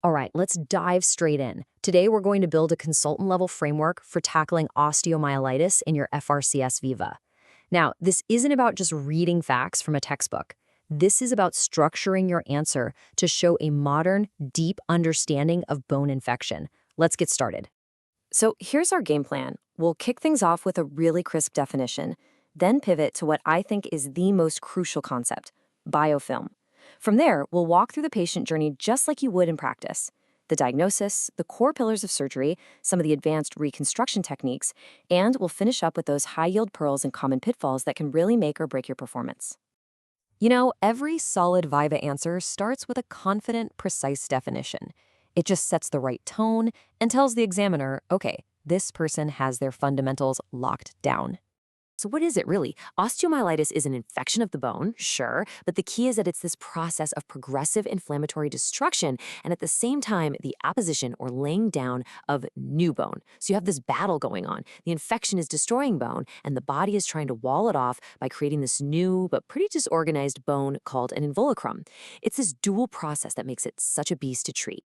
All right, let's dive straight in. Today, we're going to build a consultant-level framework for tackling osteomyelitis in your FRCS Viva. Now, this isn't about just reading facts from a textbook. This is about structuring your answer to show a modern, deep understanding of bone infection. Let's get started. So here's our game plan. We'll kick things off with a really crisp definition, then pivot to what I think is the most crucial concept, biofilm. From there, we'll walk through the patient journey just like you would in practice. The diagnosis, the core pillars of surgery, some of the advanced reconstruction techniques, and we'll finish up with those high-yield pearls and common pitfalls that can really make or break your performance. You know, every solid Viva answer starts with a confident, precise definition. It just sets the right tone and tells the examiner, okay, this person has their fundamentals locked down. So what is it really? Osteomyelitis is an infection of the bone, sure, but the key is that it's this process of progressive inflammatory destruction and at the same time, the apposition or laying down of new bone. So you have this battle going on. The infection is destroying bone and the body is trying to wall it off by creating this new but pretty disorganized bone called an involucrum. It's this dual process that makes it such a beast to treat.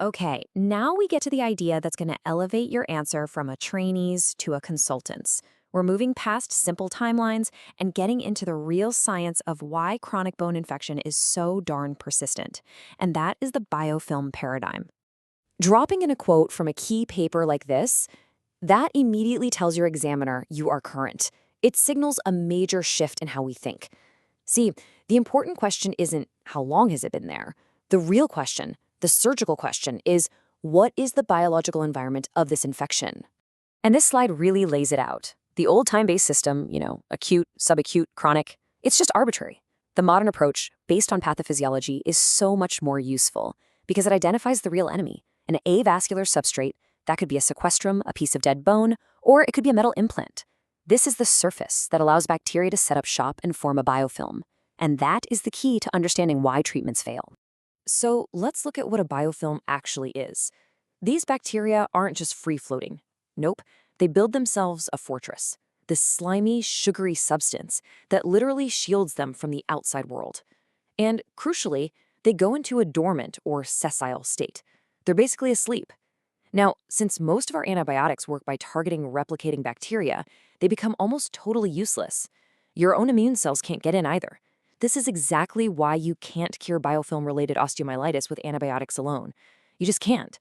Okay, now we get to the idea that's going to elevate your answer from a trainee's to a consultant's. We're moving past simple timelines and getting into the real science of why chronic bone infection is so darn persistent. And that is the biofilm paradigm. Dropping in a quote from a key paper like this, that immediately tells your examiner you are current. It signals a major shift in how we think. See, the important question isn't how long has it been there? The real question, the surgical question, is what is the biological environment of this infection? And this slide really lays it out. The old time-based system, acute, subacute, chronic, it's just arbitrary. The modern approach, based on pathophysiology, is so much more useful because it identifies the real enemy, an avascular substrate. That could be a sequestrum, a piece of dead bone, or it could be a metal implant. This is the surface that allows bacteria to set up shop and form a biofilm. And that is the key to understanding why treatments fail. So let's look at what a biofilm actually is. These bacteria aren't just free-floating. Nope. They build themselves a fortress, this slimy, sugary substance that literally shields them from the outside world. And crucially, they go into a dormant or sessile state. They're basically asleep. Now, since most of our antibiotics work by targeting replicating bacteria, they become almost totally useless. Your own immune cells can't get in either. This is exactly why you can't cure biofilm-related osteomyelitis with antibiotics alone. You just can't.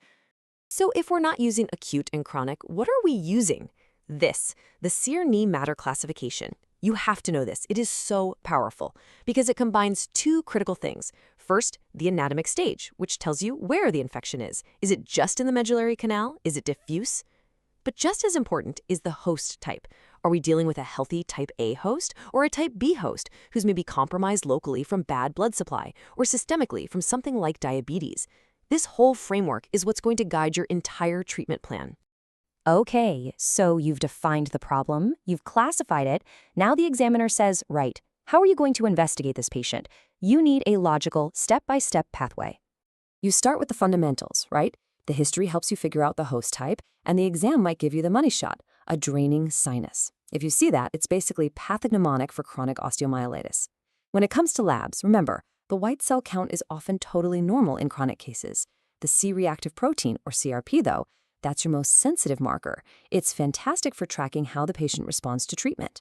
So if we're not using acute and chronic, what are we using? This, the Sear Knee Matter classification. You have to know this. It is so powerful because it combines two critical things. First, the anatomic stage, which tells you where the infection is. Is it just in the medullary canal? Is it diffuse? But just as important is the host type. Are we dealing with a healthy type A host or a type B host who's maybe compromised locally from bad blood supply or systemically from something like diabetes? This whole framework is what's going to guide your entire treatment plan. Okay, so you've defined the problem, you've classified it. Now the examiner says, right, how are you going to investigate this patient? You need a logical, step-by-step pathway. You start with the fundamentals, right? The history helps you figure out the host type, and the exam might give you the money shot, a draining sinus. If you see that, it's basically pathognomonic for chronic osteomyelitis. When it comes to labs, remember, the white cell count is often totally normal in chronic cases. The C-reactive protein, or CRP, though, that's your most sensitive marker. It's fantastic for tracking how the patient responds to treatment.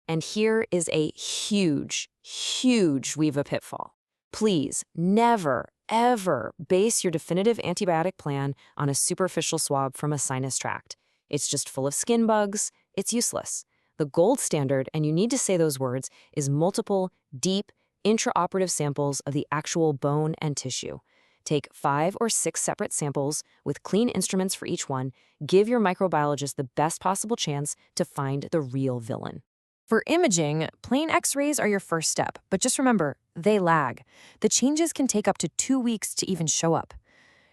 And here is a huge, huge Viva pitfall. Please never, ever base your definitive antibiotic plan on a superficial swab from a sinus tract. It's just full of skin bugs. It's useless. The gold standard, and you need to say those words, is multiple, deep, intraoperative samples of the actual bone and tissue. Take 5 or 6 separate samples with clean instruments for each one. Give your microbiologist the best possible chance to find the real villain. For imaging, plain X-rays are your first step, but just remember, they lag. The changes can take up to 2 weeks to even show up.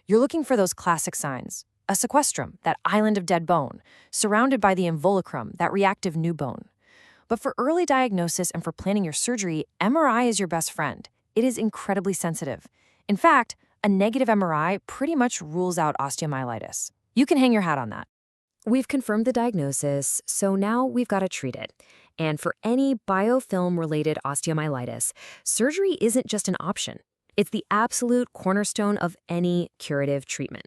You're looking for those classic signs. A sequestrum, that island of dead bone, surrounded by the involucrum, that reactive new bone. But for early diagnosis and for planning your surgery, MRI is your best friend. It is incredibly sensitive. In fact, a negative MRI pretty much rules out osteomyelitis. You can hang your hat on that. We've confirmed the diagnosis, so now we've got to treat it. And for any biofilm-related osteomyelitis, surgery isn't just an option. It's the absolute cornerstone of any curative treatment.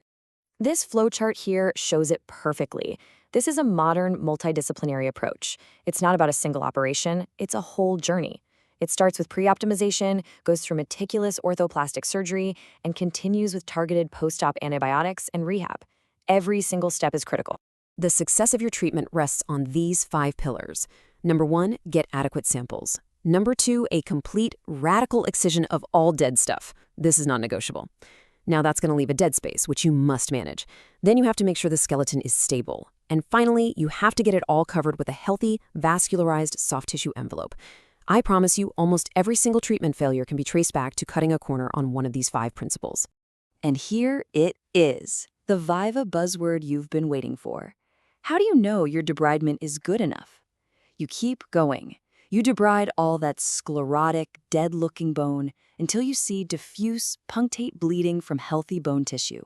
This flowchart here shows it perfectly. This is a modern multidisciplinary approach. It's not about a single operation, it's a whole journey. It starts with pre-optimization, goes through meticulous orthoplastic surgery, and continues with targeted post-op antibiotics and rehab. Every single step is critical. The success of your treatment rests on these 5 pillars. Number 1, get adequate samples. Number 2, a complete, radical excision of all dead stuff. This is non-negotiable. Now that's going to leave a dead space, which you must manage. Then you have to make sure the skeleton is stable. And finally, you have to get it all covered with a healthy, vascularized soft tissue envelope. I promise you, almost every single treatment failure can be traced back to cutting a corner on one of these 5 principles. And here it is, the Viva buzzword you've been waiting for. How do you know your debridement is good enough? You keep going. You debride all that sclerotic, dead-looking bone until you see diffuse, punctate bleeding from healthy bone tissue.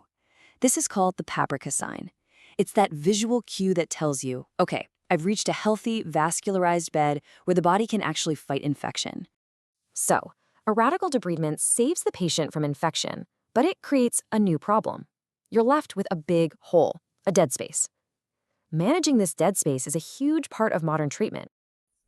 This is called the paprika sign. It's that visual cue that tells you, okay, I've reached a healthy, vascularized bed where the body can actually fight infection. So, a radical debridement saves the patient from infection, but it creates a new problem. You're left with a big hole, a dead space. Managing this dead space is a huge part of modern treatment.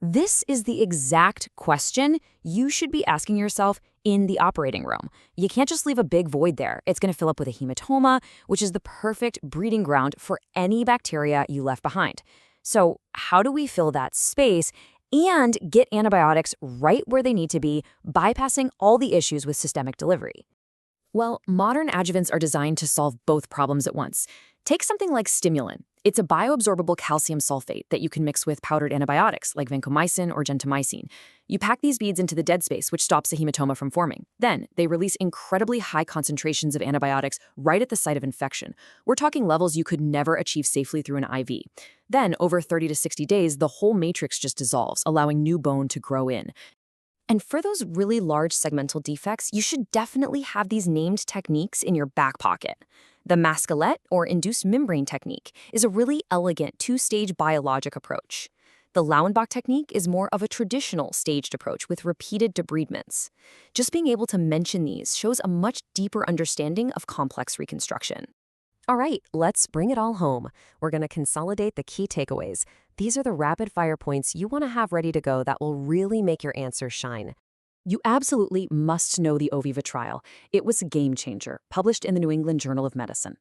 This is the exact question you should be asking yourself in the operating room. You can't just leave a big void there. It's going to fill up with a hematoma, which is the perfect breeding ground for any bacteria you left behind. So how do we fill that space and get antibiotics right where they need to be, bypassing all the issues with systemic delivery? Well, modern adjuvants are designed to solve both problems at once. Take something like stimulant. It's a bioabsorbable calcium sulfate that you can mix with powdered antibiotics like vancomycin or gentamicin. You pack these beads into the dead space, which stops the hematoma from forming. Then, they release incredibly high concentrations of antibiotics right at the site of infection. We're talking levels you could never achieve safely through an IV. Then, over 30 to 60 days, the whole matrix just dissolves, allowing new bone to grow in. And for those really large segmental defects, you should definitely have these named techniques in your back pocket. The mascolet, or induced membrane technique, is a really elegant 2-stage biologic approach. The Lauenbach technique is more of a traditional staged approach with repeated debridements. Just being able to mention these shows a much deeper understanding of complex reconstruction. All right, let's bring it all home. We're going to consolidate the key takeaways. These are the rapid-fire points you want to have ready to go that will really make your answers shine. You absolutely must know the Oviva trial. It was a game changer, published in the New England Journal of Medicine.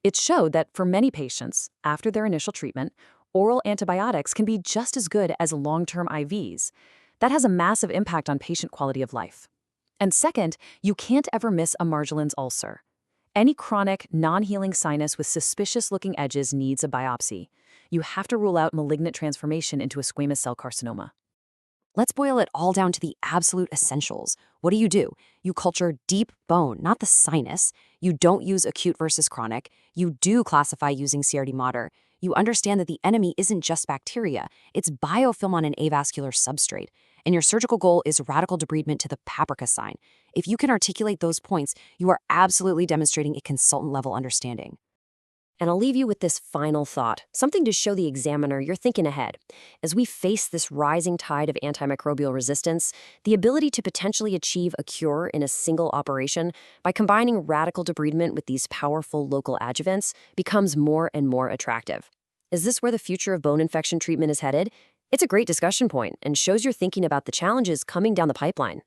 It showed that for many patients, after their initial treatment, oral antibiotics can be just as good as long-term IVs. That has a massive impact on patient quality of life. And second, you can't ever miss a Marjolins ulcer. Any chronic, non-healing sinus with suspicious-looking edges needs a biopsy. You have to rule out malignant transformation into a squamous cell carcinoma. Let's boil it all down to the absolute essentials. What do? You culture deep bone, not the sinus. You don't use acute versus chronic. You do classify using CRD Mater. You understand that the enemy isn't just bacteria. It's biofilm on an avascular substrate. And your surgical goal is radical debridement to the paprika sign. If you can articulate those points, you are absolutely demonstrating a consultant-level understanding. And I'll leave you with this final thought, something to show the examiner you're thinking ahead. As we face this rising tide of antimicrobial resistance, the ability to potentially achieve a cure in a single operation by combining radical debridement with these powerful local adjuvants becomes more and more attractive. Is this where the future of bone infection treatment is headed? It's a great discussion point and shows you're thinking about the challenges coming down the pipeline.